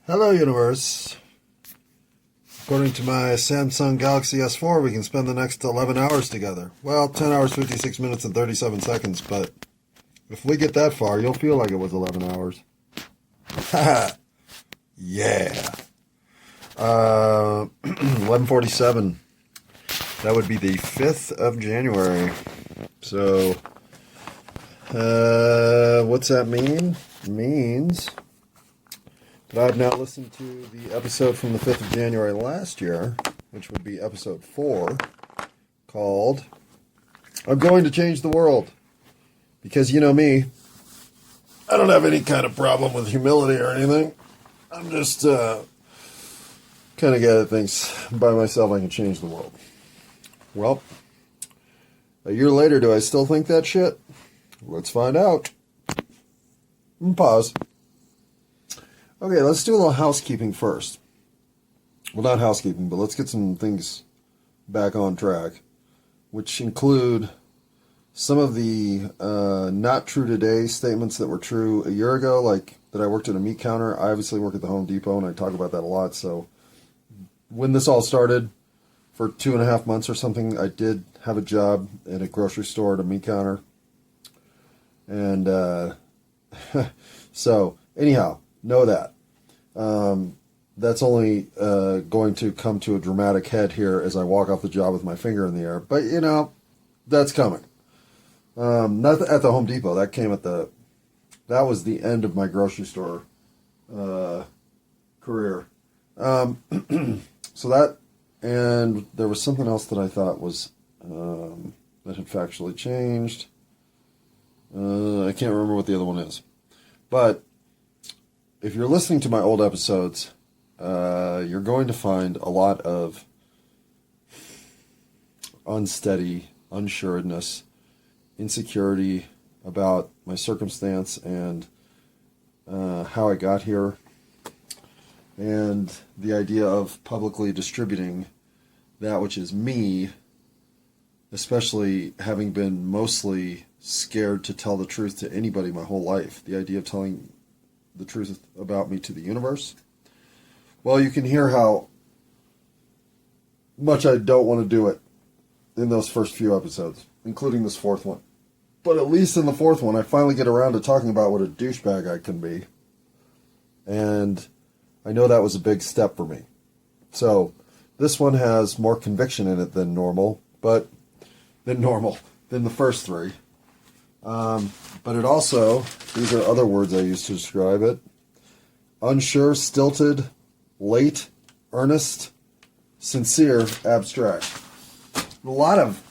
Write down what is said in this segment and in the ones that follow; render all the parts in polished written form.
Hello, universe. According to my Samsung Galaxy S4, we can spend the next 11 hours together. Well, 10 hours, 56 minutes, and 37 seconds, but if we get that far, you'll feel like it was 11 hours. Haha. Yeah. 11:47. That would be the 5th of January. So, what's that mean? It means that I've now listened to the episode from the 5th of January last year, which would be episode 4, called I'm Going to Change the World. Because you know me, I don't have any kind of problem with humility or anything. I'm just kind of guy that thinks by myself I can change the world. Well, a year later, do I still think that shit? Let's find out. Pause. Okay, let's do a little housekeeping first. Well, not housekeeping, but let's get some things back on track, which include some of the not true today statements that were true a year ago, like that I worked at a meat counter. I obviously work at the Home Depot, and I talk about that a lot. So when this all started, for 2.5 months or something, I did have a job at a grocery store at a meat counter. And so anyhow, know that. That's only going to come to a dramatic head here as I walk off the job with my finger in the air. But, you know, that's coming. Not at the Home Depot. That came that was the end of my grocery store career. So that, and there was something else that I thought was, that had factually changed. I can't remember what the other one is. But if you're listening to my old episodes, you're going to find a lot of unsteady, unsureness, insecurity about my circumstance and how I got here, and the idea of publicly distributing that which is me, especially having been mostly scared to tell the truth to anybody my whole life. The idea of telling the truth about me to the universe. Well, you can hear how much I don't want to do it in those first few episodes, including this 4th one. But at least in the 4th one, I finally get around to talking about what a douchebag I can be. And I know that was a big step for me. So this one has more conviction in it than the first 3. But it also, these are other words I use to describe it: unsure, stilted, late, earnest, sincere, abstract. A lot of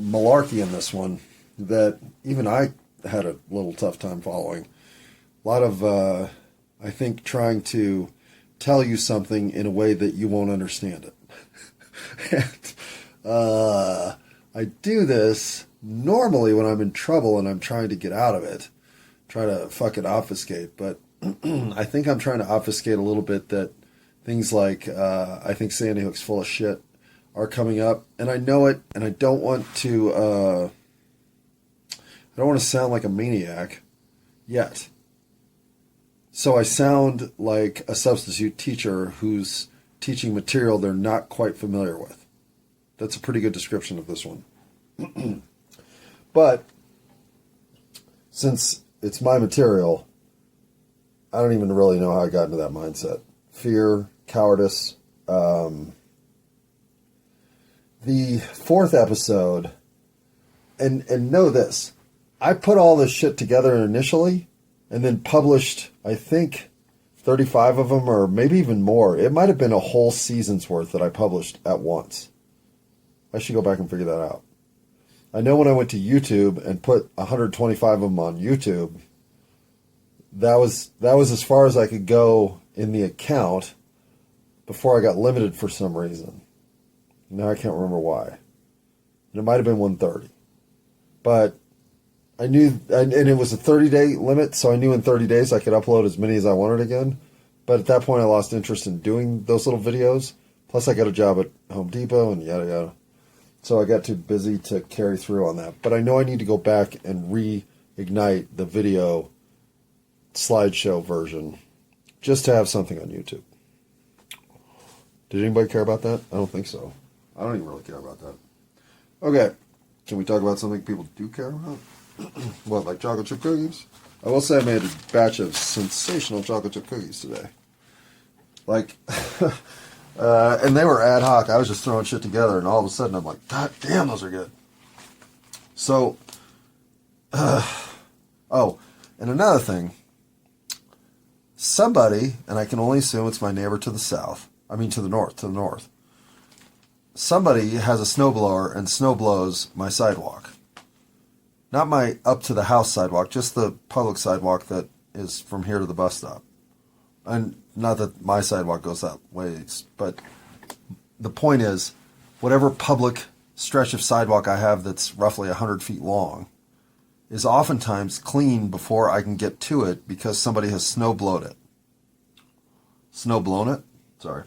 malarkey in this one that even I had a little tough time following. A lot of, I think, trying to tell you something in a way that you won't understand it. And, I do this normally when I'm in trouble and I'm trying to get out of it, try to fucking obfuscate, but I think I'm trying to obfuscate a little bit that things like, I think Sandy Hook's full of shit are coming up, and I know it, and I don't want to sound like a maniac yet. So I sound like a substitute teacher who's teaching material they're not quite familiar with. That's a pretty good description of this one. But since it's my material, I don't even really know how I got into that mindset. Fear, cowardice. The 4th episode, and know this, I put all this shit together initially and then published, I think, 35 of them, or maybe even more. It might have been a whole season's worth that I published at once. I should go back and figure that out. I know when I went to YouTube and put 125 of them on YouTube, that was as far as I could go in the account before I got limited for some reason. Now I can't remember why. And it might have been 130. But I knew, and it was a 30-day limit, so I knew in 30 days I could upload as many as I wanted again. But at that point I lost interest in doing those little videos. Plus I got a job at Home Depot and yada yada. So I got too busy to carry through on that. But I know I need to go back and reignite the video slideshow version just to have something on YouTube. Did anybody care about that? I don't think so. I don't even really care about that. Okay, can we talk about something people do care about? What, like chocolate chip cookies? I will say I made a batch of sensational chocolate chip cookies today. Like, and they were ad hoc. I was just throwing shit together, and all of a sudden I'm like, God damn, those are good. So, oh, and another thing. Somebody, and I can only assume it's my neighbor to the south, to the north. Somebody has a snowblower and snow blows my sidewalk. Not my up to the house sidewalk, just the public sidewalk that is from here to the bus stop. And not that my sidewalk goes that ways, but the point is, whatever public stretch of sidewalk I have that's roughly 100 feet long is oftentimes clean before I can get to it because somebody has snow blowed it. Snow blown it? Sorry.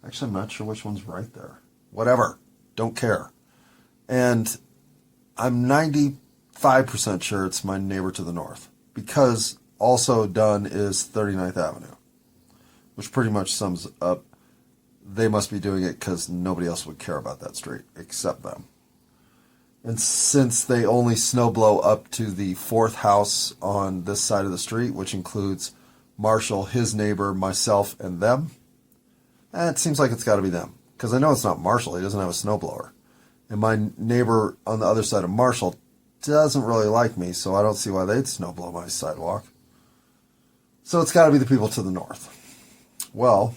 Actually, I'm not sure which one's right there. Whatever. Don't care. And I'm 95% sure it's my neighbor to the north. Because also done is 39th Avenue. Which pretty much sums up, they must be doing it because nobody else would care about that street except them. And since they only snow blow up to the fourth house on this side of the street, which includes Marshall, his neighbor, myself, and them, it seems like it's got to be them. Because I know it's not Marshall. He doesn't have a snowblower. And my neighbor on the other side of Marshall doesn't really like me, so I don't see why they'd snowblow my sidewalk. So it's got to be the people to the north. Well,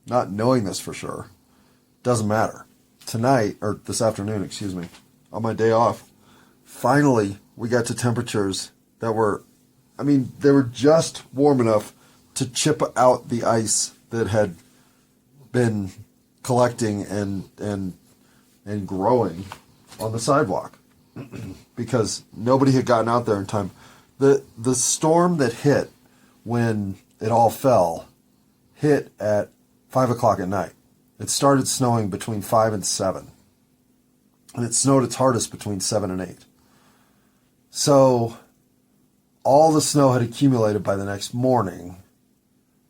not knowing this for sure, doesn't matter. Tonight, or this afternoon, excuse me, on my day off, finally we got to temperatures that were, they were just warm enough to chip out the ice that had been collecting and growing on the sidewalk because nobody had gotten out there in time. The storm that hit when it all fell hit at 5 o'clock at night. It started snowing between 5 and 7. And it snowed its hardest between 7 and 8. So all the snow had accumulated by the next morning.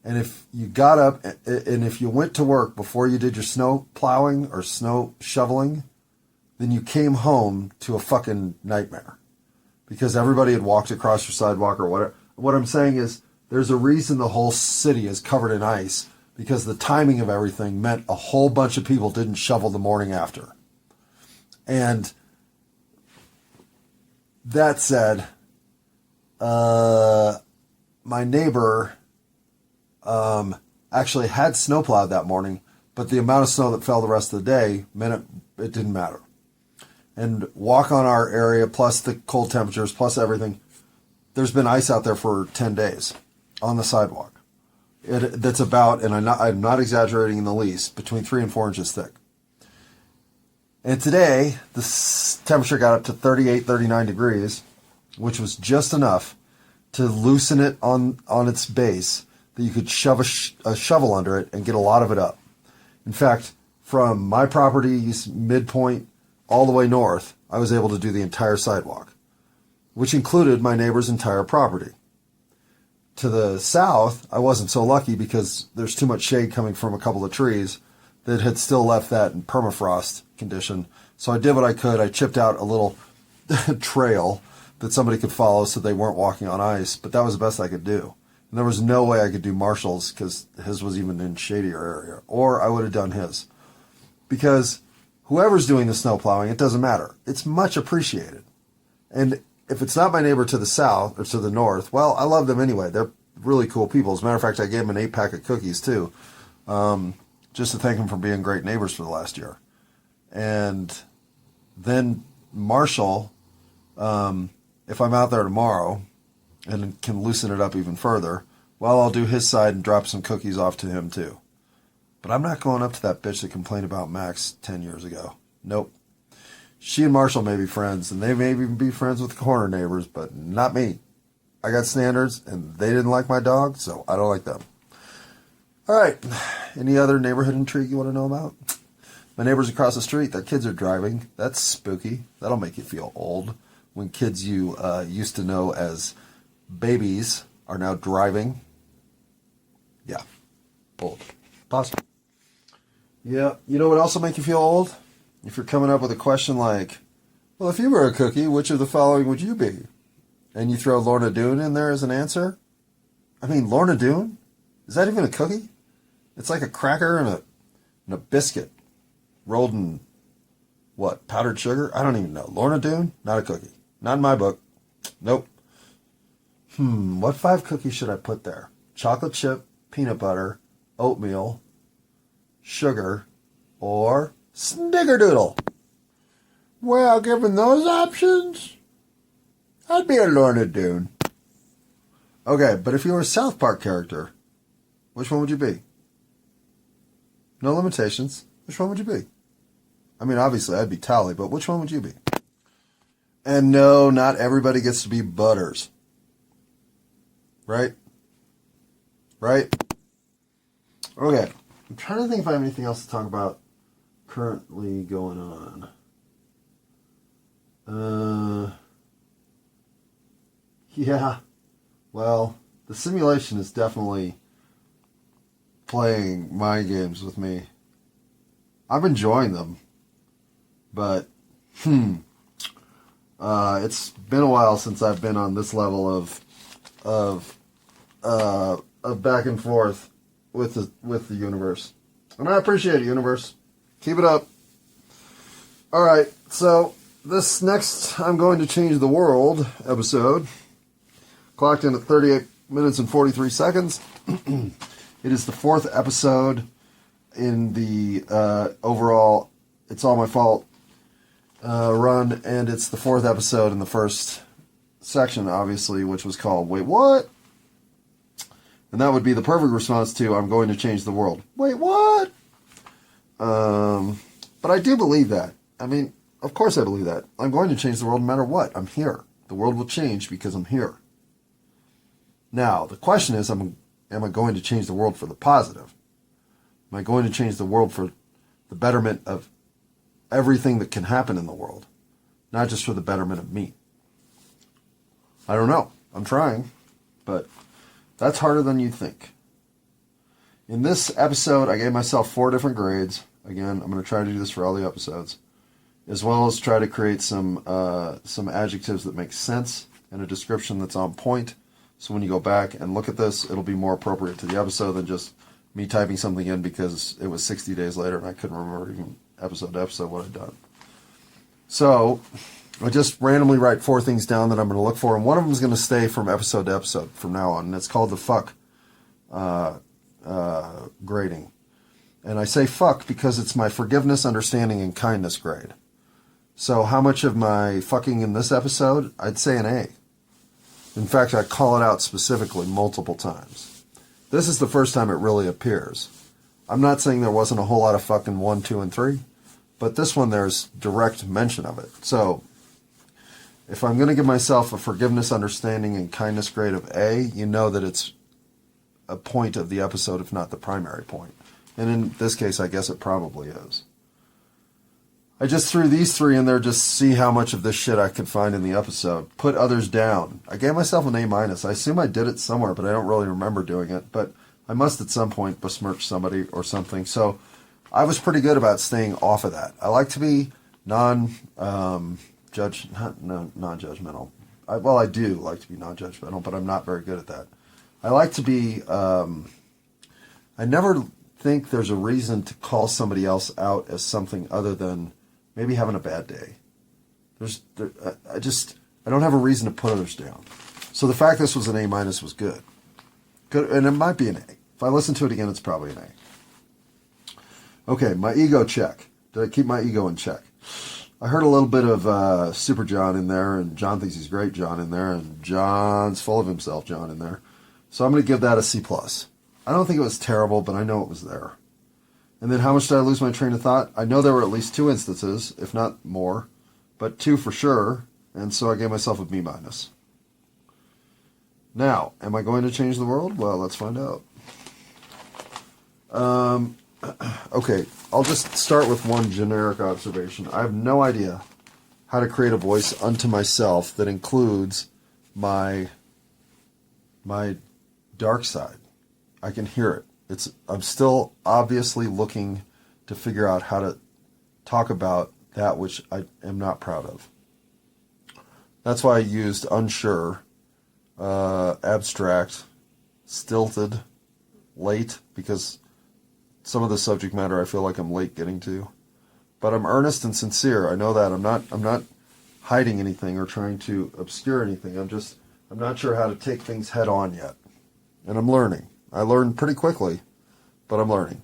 And if you got up and if you went to work before you did your snow plowing or snow shoveling, then you came home to a fucking nightmare because everybody had walked across your sidewalk or whatever. What I'm saying is there's a reason the whole city is covered in ice because the timing of everything meant a whole bunch of people didn't shovel the morning after. And that said, my neighbor actually had snowplowed that morning, but the amount of snow that fell the rest of the day meant it didn't matter. And walk on our area, plus the cold temperatures, plus everything, there's been ice out there for 10 days on the sidewalk. That's about, and I'm not exaggerating in the least, between 3 and 4 inches thick. And today, the temperature got up to 38, 39 degrees, which was just enough to loosen it on its base that you could shove a shovel under it and get a lot of it up. In fact, from my property's midpoint all the way north, I was able to do the entire sidewalk, which included my neighbor's entire property. To the south, I wasn't so lucky because there's too much shade coming from a couple of trees that had still left that in permafrost condition. So I did what I could. I chipped out a little trail that somebody could follow so they weren't walking on ice, but that was the best I could do. And there was no way I could do Marshall's because his was even in shadier area, or I would have done his. Because whoever's doing the snow plowing, it doesn't matter. It's much appreciated. And if it's not my neighbor to the south or to the north, well, I love them anyway. They're really cool people. As a matter of fact, I gave them an 8-pack of cookies too, just to thank them for being great neighbors for the last year. And then Marshall, if I'm out there tomorrow and can loosen it up even further, well, I'll do his side and drop some cookies off to him too. But I'm not going up to that bitch that complained about Max 10 years ago. Nope. She and Marshall may be friends, and they may even be friends with the corner neighbors, but not me. I got standards, and they didn't like my dog, so I don't like them. All right. Any other neighborhood intrigue you want to know about? My neighbors across the street, their kids are driving. That's spooky. That'll make you feel old when kids you used to know as babies are now driving. Yeah. Old. Possible. Yeah. You know what else will make you feel old? If you're coming up with a question like, well, if you were a cookie, which of the following would you be? And you throw Lorna Doone in there as an answer? I mean, Lorna Doone? Is that even a cookie? It's like a cracker and a biscuit rolled in, what, powdered sugar? I don't even know. Lorna Doone? Not a cookie. Not in my book. Nope. What 5 cookies should I put there? Chocolate chip, peanut butter, oatmeal, sugar, or snickerdoodle? Well, given those options, I'd be a Lorna Doone. Okay, but if you were a South Park character, which one would you be? No limitations. Which one would you be? I mean, obviously, I'd be Tally, but which one would you be? And no, not everybody gets to be Butters. Right? Right? Okay. I'm trying to think if I have anything else to talk about currently going on. Yeah. Well, the simulation is definitely playing mind games with me. I'm enjoying them. But, it's been a while since I've been on this level of back and forth with the universe. And I appreciate it, universe. Keep it up. Alright, so this next I'm going to change the world episode clocked in at 38 minutes and 43 seconds. It is the 4th episode in the overall It's All My Fault run, and it's the 4th episode in the first section, obviously, which was called Wait What? And that would be the perfect response to I'm going to change the world. Wait, what? But I do believe that. I mean, of course I believe that. I'm going to change the world no matter what. I'm here. The world will change because I'm here. Now, the question is, am I going to change the world for the positive? Am I going to change the world for the betterment of everything that can happen in the world? Not just for the betterment of me. I don't know. I'm trying. But that's harder than you think. In this episode, I gave myself 4 different grades. Again, I'm going to try to do this for all the episodes. As well as try to create some adjectives that make sense and a description that's on point. So when you go back and look at this, it'll be more appropriate to the episode than just me typing something in because it was 60 days later and I couldn't remember even episode to episode what I'd done. So I just randomly write 4 things down that I'm going to look for, and one of them is going to stay from episode to episode from now on, and it's called the fuck grading. And I say fuck because it's my forgiveness, understanding, and kindness grade. So how much of my fucking in this episode? I'd say an A. In fact, I call it out specifically multiple times. This is the first time it really appears. I'm not saying there wasn't a whole lot of fucking 1, 2, and 3, but this one there's direct mention of it. So if I'm going to give myself a forgiveness, understanding, and kindness grade of A, you know that it's a point of the episode, if not the primary point. And in this case, I guess it probably is. I just threw these 3 in there just to see how much of this shit I could find in the episode. Put others down. I gave myself an A-. I assume I did it somewhere, but I don't really remember doing it. But I must at some point besmirch somebody or something. So I was pretty good about staying off of that. I like to be non-judgmental. I do like to be non-judgmental, but I'm not very good at that. I like to be... I never think there's a reason to call somebody else out as something other than maybe having a bad day. I don't have a reason to put others down. So the fact this was an A- was good. Good, and it might be an A. If I listen to it again, it's probably an A. Okay, my ego check. Did I keep my ego in check? I heard a little bit of Super John in there, and John thinks he's great John in there, and John's full of himself John in there. So I'm going to give that a C+. I don't think it was terrible, but I know it was there. And then how much did I lose my train of thought? I know there were at least 2 instances, if not more, but 2 for sure, and so I gave myself a B-. Now, am I going to change the world? Well, let's find out. Okay, I'll just start with one generic observation. I have no idea how to create a voice unto myself that includes my dark side. I can hear it. I'm still obviously looking to figure out how to talk about that which I am not proud of. That's why I used unsure, abstract, stilted, late, because some of the subject matter I feel like I'm late getting to. But I'm earnest and sincere. I know that. I'm not hiding anything or trying to obscure anything. I'm not sure how to take things head on yet. And I'm learning. I learned pretty quickly, but I'm learning.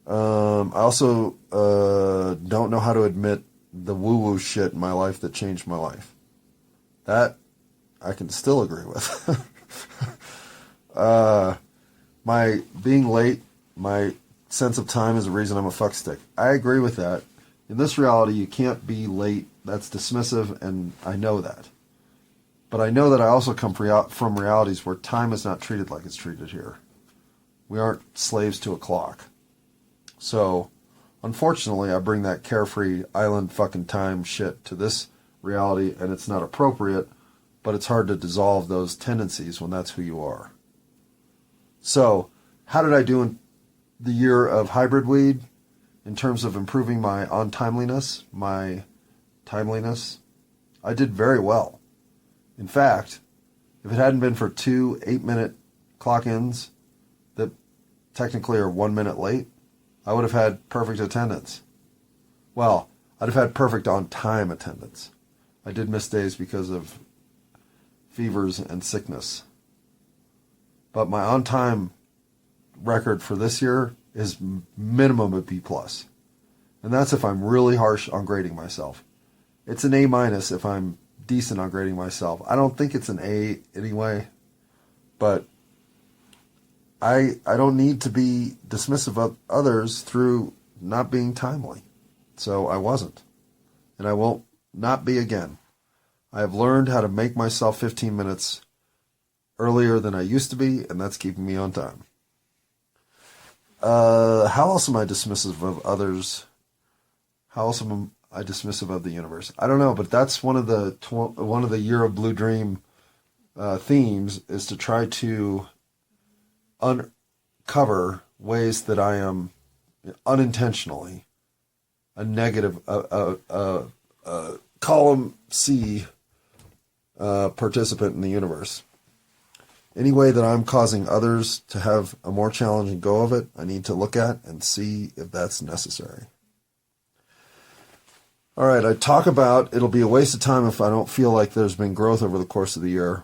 I also don't know how to admit the woo-woo shit in my life that changed my life. That I can still agree with. My being late, my sense of time is the reason I'm a fuckstick. I agree with that. In this reality, you can't be late. That's dismissive, and I know that. But I know that I also come from realities where time is not treated like it's treated here. We aren't slaves to a clock. So, unfortunately, I bring that carefree island fucking time shit to this reality, and it's not appropriate, but it's hard to dissolve those tendencies when that's who you are. So, how did I do in the year of hybrid weed in terms of improving my on-timeliness, my timeliness? I did very well. In fact, if it hadn't been for 2 8-minute clock-ins that technically are 1 minute late, I would have had perfect attendance. Well, I'd have had perfect on-time attendance. I did miss days because of fevers and sickness. But my on-time record for this year is minimum a B+. And that's if I'm really harsh on grading myself. It's an A- if I'm decent on grading myself. I don't think it's an A anyway, but I don't need to be dismissive of others through not being timely. So I wasn't. And I won't not be again. I have learned how to make myself 15 minutes earlier than I used to be, and that's keeping me on time. How else am I dismissive of others? How else am I dismissive of the universe? I don't know, but that's one of the Year of Blue Dream themes, is to try to uncover ways that I am unintentionally a negative, column C participant in the universe. Any way that I'm causing others to have a more challenging go of it, I need to look at and see if that's necessary. All right, I talk about it'll be a waste of time if I don't feel like there's been growth over the course of the year.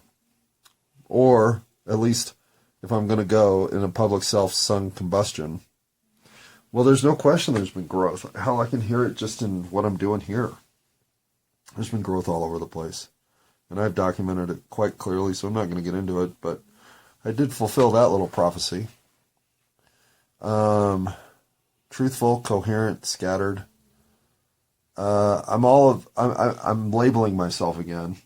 Or, at least, if I'm going to go in a public self-sung combustion. Well, there's no question there's been growth. Hell, I can hear it just in what I'm doing here. There's been growth all over the place. And I've documented it quite clearly, so I'm not going to get into it, but I did fulfill that little prophecy. Truthful, coherent, scattered. I'm labeling myself again.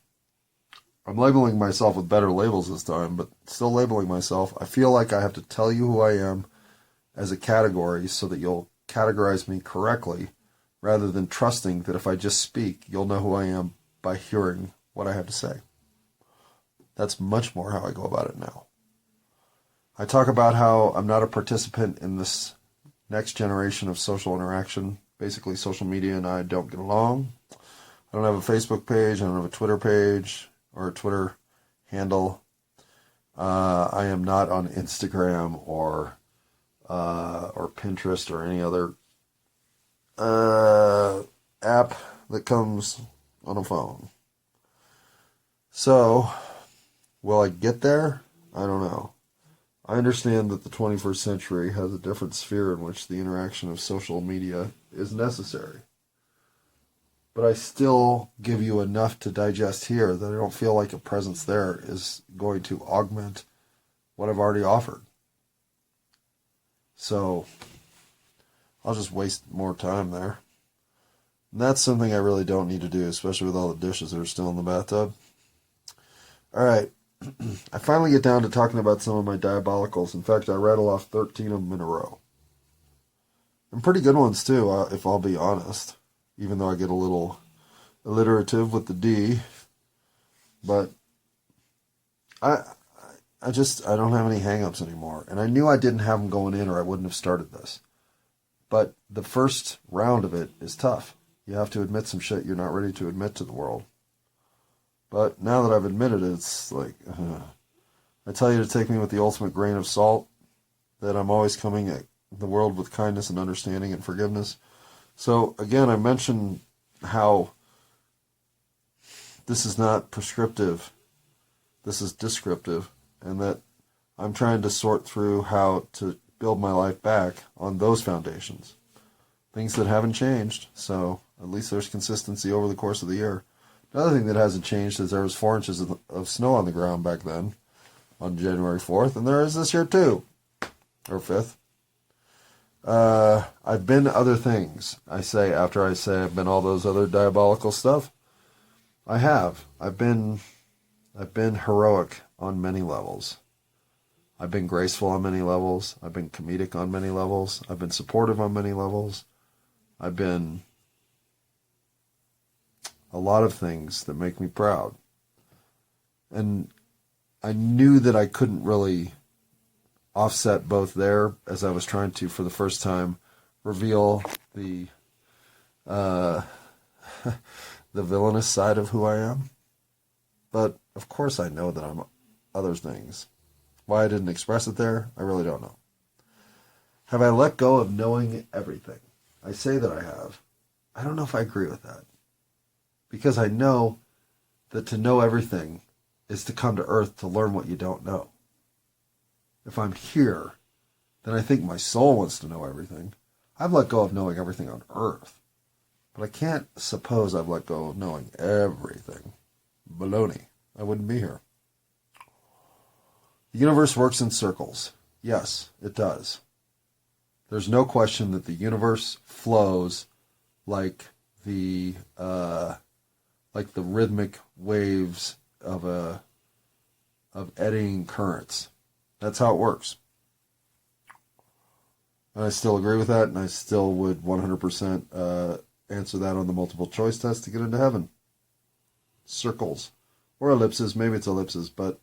I'm labeling myself with better labels this time, but still labeling myself. I feel like I have to tell you who I am as a category so that you'll categorize me correctly, rather than trusting that if I just speak, you'll know who I am by hearing what I have to say. That's much more how I go about it now. I talk about how I'm not a participant in this next generation of social interaction. Basically, social media and I don't get along. I don't have a Facebook page. I don't have a Twitter page or a Twitter handle. I am not on Instagram or Pinterest or any other app that comes on a phone. So, will I get there? I don't know. I understand that the 21st century has a different sphere in which the interaction of social media is necessary. But I still give you enough to digest here that I don't feel like a presence there is going to augment what I've already offered. So, I'll just waste more time there. And that's something I really don't need to do, especially with all the dishes that are still in the bathtub. All right, I finally get down to talking about some of my diabolicals. In fact, I rattle off 13 of them in a row. And pretty good ones, too, if I'll be honest. Even though I get a little alliterative with the D. But I I don't have any hang-ups anymore. And I knew I didn't have them going in or I wouldn't have started this. But the first round of it is tough. You have to admit some shit you're not ready to admit to the world. But now that I've admitted it, it's like, I tell you to take me with the ultimate grain of salt, that I'm always coming at the world with kindness and understanding and forgiveness. So again, I mentioned how this is not prescriptive, this is descriptive, and that I'm trying to sort through how to build my life back on those foundations. Things that haven't changed, so at least there's consistency over the course of the year. Another thing that hasn't changed is there was 4 inches of snow on the ground back then, on January 4th, and there is this year too, or 5th. I've been other things. After I say I've been all those other diabolical stuff, I have. I've been heroic on many levels. I've been graceful on many levels. I've been comedic on many levels. I've been supportive on many levels. I've been a lot of things that make me proud. And I knew that I couldn't really offset both there, as I was trying to, for the first time, reveal the the villainous side of who I am. But, of course, I know that I'm other things. Why I didn't express it there, I really don't know. Have I let go of knowing everything? I say that I have. I don't know if I agree with that. Because I know that to know everything is to come to Earth to learn what you don't know. If I'm here, then I think my soul wants to know everything. I've let go of knowing everything on Earth. But I can't suppose I've let go of knowing everything. Baloney. I wouldn't be here. The universe works in circles. Yes, it does. There's no question that the universe flows like the rhythmic waves of eddying currents. That's how it works. And I still agree with that, and I still would 100% answer that on the multiple choice test to get into heaven. Circles. Or ellipses. Maybe it's ellipses, but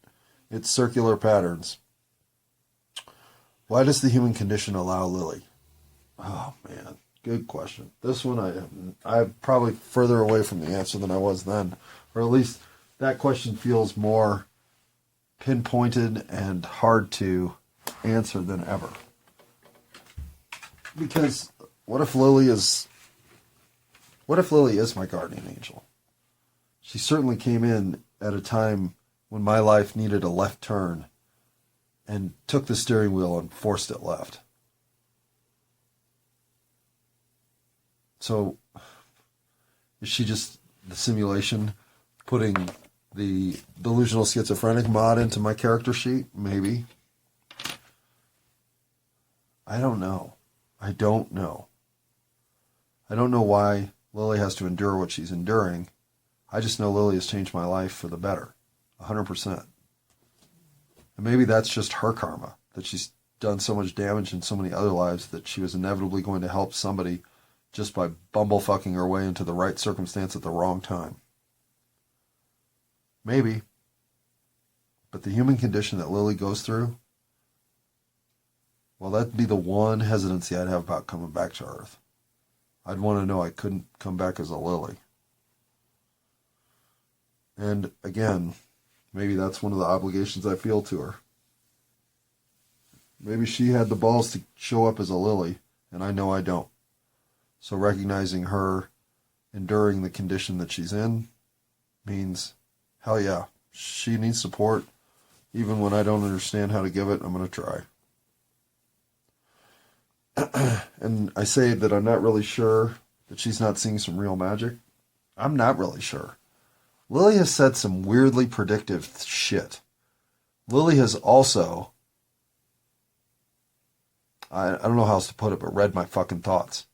it's circular patterns. Why does the human condition allow Lily? Oh, man. Good question. This one, I'm probably further away from the answer than I was then. Or at least that question feels more pinpointed and hard to answer than ever. Because what if Lily is my guardian angel? She certainly came in at a time when my life needed a left turn and took the steering wheel and forced it left. So, is she just the simulation putting the delusional schizophrenic mod into my character sheet? Maybe. I don't know. I don't know. I don't know why Lily has to endure what she's enduring. I just know Lily has changed my life for the better. 100%. And maybe that's just her karma, that she's done so much damage in so many other lives that she was inevitably going to help somebody just by bumblefucking her way into the right circumstance at the wrong time. Maybe. But the human condition that Lily goes through, well, that'd be the one hesitancy I'd have about coming back to Earth. I'd want to know I couldn't come back as a Lily. And again, maybe that's one of the obligations I feel to her. Maybe she had the balls to show up as a Lily, and I know I don't. So recognizing her enduring the condition that she's in means, hell yeah, she needs support. Even when I don't understand how to give it, I'm going to try. And I say that I'm not really sure that she's not seeing some real magic. I'm not really sure. Lily has said some weirdly predictive shit. Lily has also, I don't know how else to put it, but read my fucking thoughts.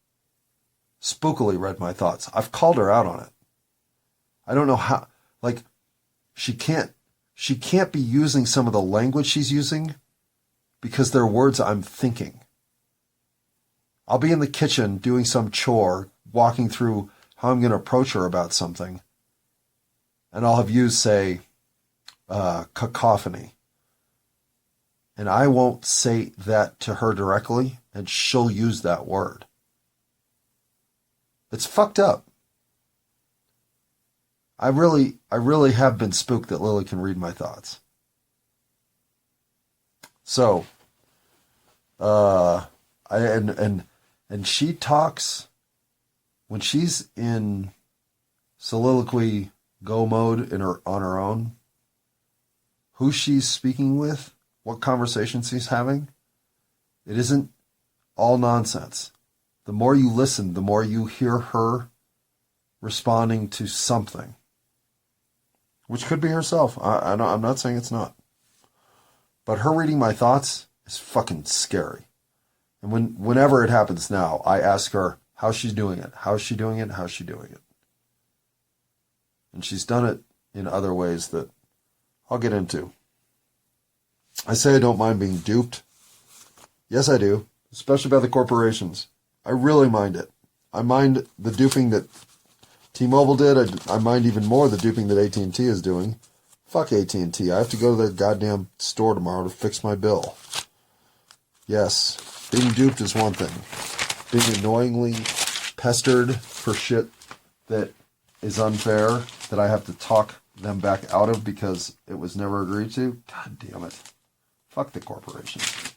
Spookily read my thoughts. I've called her out on it. I don't know how, like, she can't be using some of the language she's using because they're words I'm thinking. I'll be in the kitchen doing some chore, walking through how I'm going to approach her about something, and I'll have used, say, cacophony, And I won't say that to her directly, and she'll use that word. It's fucked up. I really have been spooked that Lily can read my thoughts. So, and she talks when she's in soliloquy go mode on her own. Who she's speaking with, what conversations she's having, it isn't all nonsense. The more you listen, the more you hear her responding to something, which could be herself. I'm not saying it's not. But her reading my thoughts is fucking scary. And whenever it happens now, I ask her how she's doing it. How's she doing it? How's she doing it? And she's done it in other ways that I'll get into. I say I don't mind being duped. Yes, I do. Especially by the corporations. I really mind it. I mind the duping that T-Mobile did. I mind even more the duping that AT&T is doing. Fuck AT&T. I have to go to their goddamn store tomorrow to fix my bill. Yes, being duped is one thing. Being annoyingly pestered for shit that is unfair, that I have to talk them back out of because it was never agreed to. God damn it. Fuck the corporations.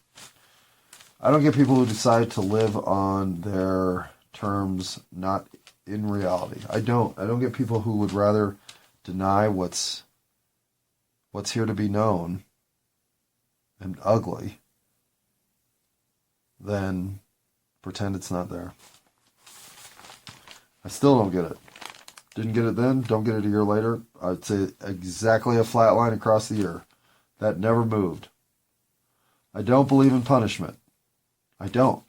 I don't get people who decide to live on their terms, not in reality. I don't get people who would rather deny what's here to be known and ugly than pretend it's not there. I still don't get it. Didn't get it then, don't get it a year later. I'd say exactly a flat line across the year. That never moved. I don't believe in punishment. I don't.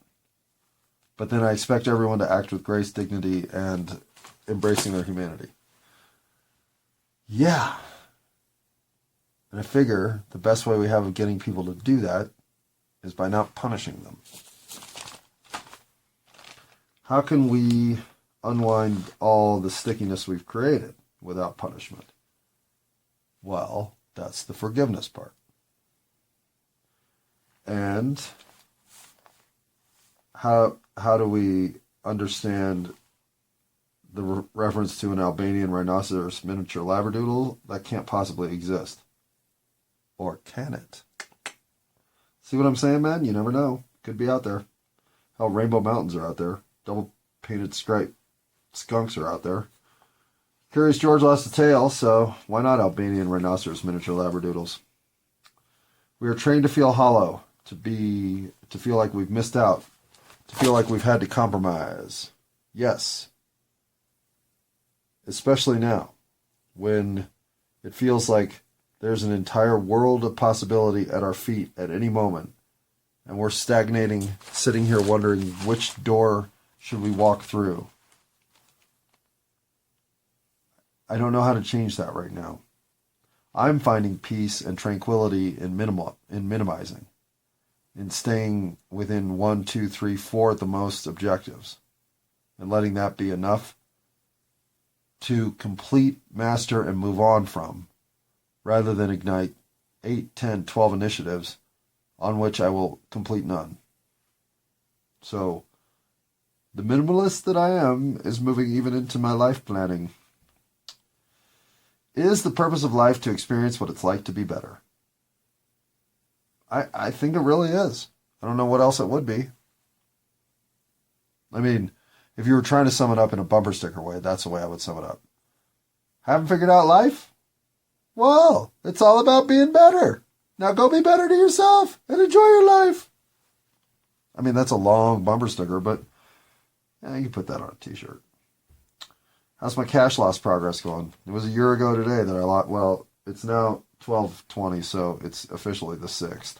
But then I expect everyone to act with grace, dignity, and embracing their humanity. Yeah. And I figure the best way we have of getting people to do that is by not punishing them. How can we unwind all the stickiness we've created without punishment? Well, that's the forgiveness part. And how do we understand the reference to an Albanian rhinoceros miniature labradoodle? That can't possibly exist. Or can it? See what I'm saying, man? You never know. Could be out there. Hell, Rainbow Mountains are out there. Double painted striped skunks are out there. Curious George lost a tail, so why not Albanian rhinoceros miniature labradoodles? We are trained to feel hollow, to feel like we've missed out, to feel like we've had to compromise. Yes. Especially now, when it feels like there's an entire world of possibility at our feet at any moment, and we're stagnating, sitting here wondering which door should we walk through. I don't know how to change that right now. I'm finding peace and tranquility in minimizing, in staying within 1, 2, 3, 4 at the most objectives, and letting that be enough to complete, master, and move on from, rather than ignite 8, 10, 12 initiatives on which I will complete none. So, the minimalist that I am is moving even into my life planning. Is the purpose of life to experience what it's like to be better? I think it really is. I don't know what else it would be. I mean, if you were trying to sum it up in a bumper sticker way, that's the way I would sum it up. Haven't figured out life? Well, it's all about being better. Now go be better to yourself and enjoy your life. I mean, that's a long bumper sticker, but yeah, you can put that on a t-shirt. How's my cash loss progress going? It was a year ago today that I lost. Well, it's now 12/20, so it's officially the 6th.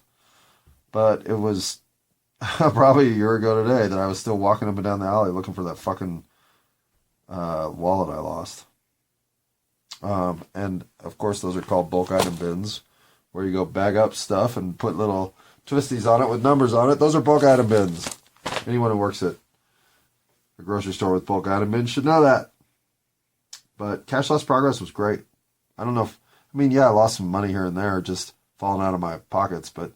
But it was probably a year ago today that I was still walking up and down the alley looking for that fucking wallet I lost. And, of course, those are called bulk item bins, where you go bag up stuff and put little twisties on it with numbers on it. Those are bulk item bins. Anyone who works at a grocery store with bulk item bins should know that. But cash loss progress was great. I don't know if, I mean, yeah, I lost some money here and there, just falling out of my pockets, but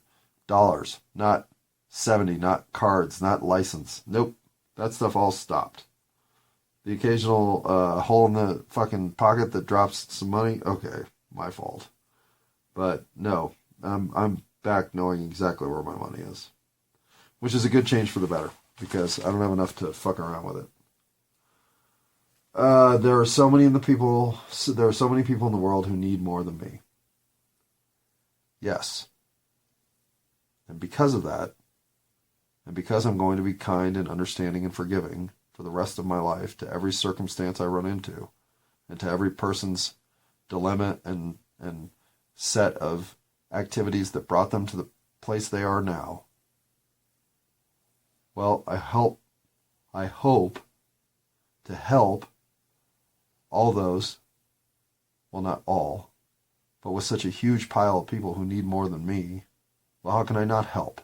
Dollars, not 70, not cards, not license. Nope. That stuff all stopped. The occasional hole in the fucking pocket that drops some money, okay, my fault. But no, I'm back knowing exactly where my money is, which is a good change for the better because I don't have enough to fuck around with it. There are so many people in the world who need more than me. Yes. And because of that, and because I'm going to be kind and understanding and forgiving for the rest of my life to every circumstance I run into, and to every person's dilemma and set of activities that brought them to the place they are now, well, I hope to help all those, well, not all, but with such a huge pile of people who need more than me, well, how can I not help?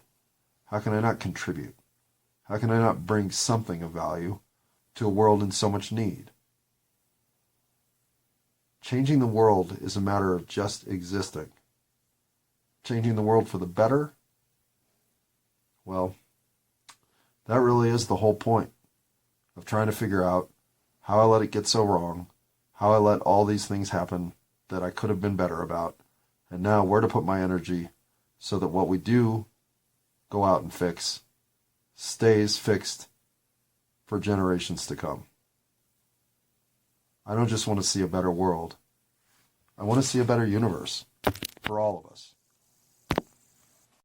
How can I not contribute? How can I not bring something of value to a world in so much need? Changing the world is a matter of just existing. Changing the world for the better? Well, that really is the whole point of trying to figure out how I let it get so wrong, how I let all these things happen that I could have been better about, and now where to put my energy so that what we do go out and fix stays fixed for generations to come. I don't just want to see a better world. I want to see a better universe for all of us.